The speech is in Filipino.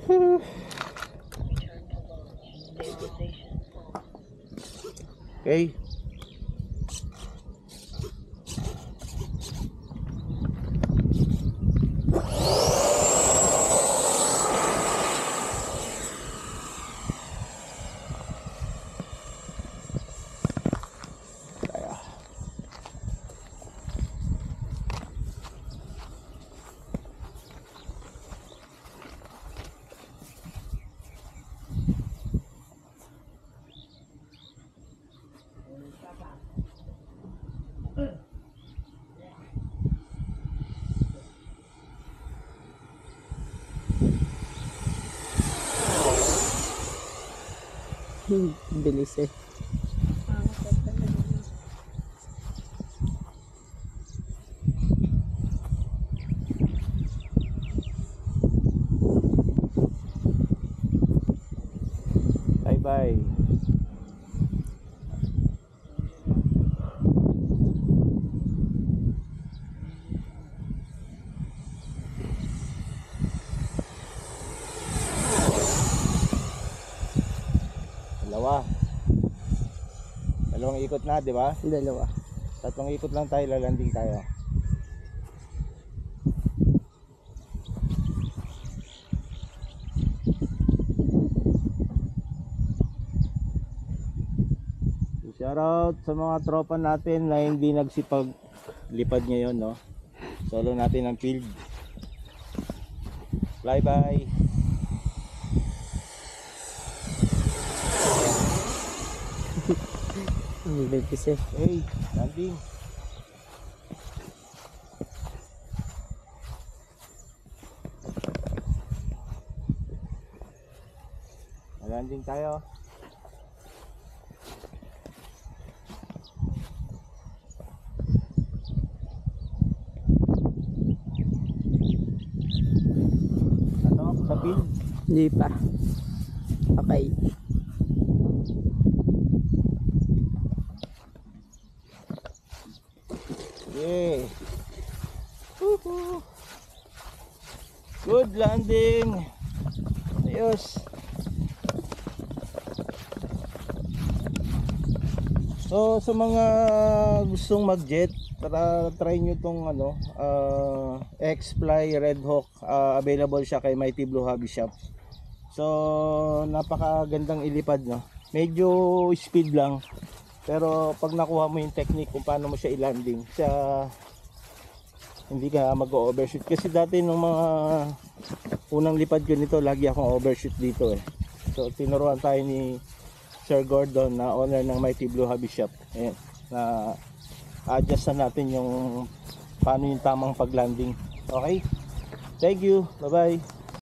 Okay. Bilis eh. Bye bye. Dalawang ikot na, di ba? Dalawa. Tatlong ikot lang tayo, lalanding tayo. Shoutout sa mga tropa natin na hindi nagsipag lipad ngayon, no? Solo natin ang field. Bye bye. Bilis eh. Hey, landing. Landing tayo. Ano? Sa field? Hindi pa. Okay. Yeah. Woohoo. Good landing. Ayos. So sa mga gustong mag-jet, try nyo tong X-Fly Red Hawk. Available siya kay Mighty Blue Hobby Shop. So napakagandang ilipad, no? Medyo speed lang. Pero pag nakuha mo yung technique kung paano mo siya i-landing, hindi ka mag-overshoot. Kasi dati nung mga unang lipad ko nito, lagi akong overshoot dito eh. So tinuruan tayo ni Sir Gordon, na owner ng Mighty Blue Hobby Shop. Ayan, na adjust na natin yung paano yung tamang pag-landing. Okay? Thank you. Bye-bye.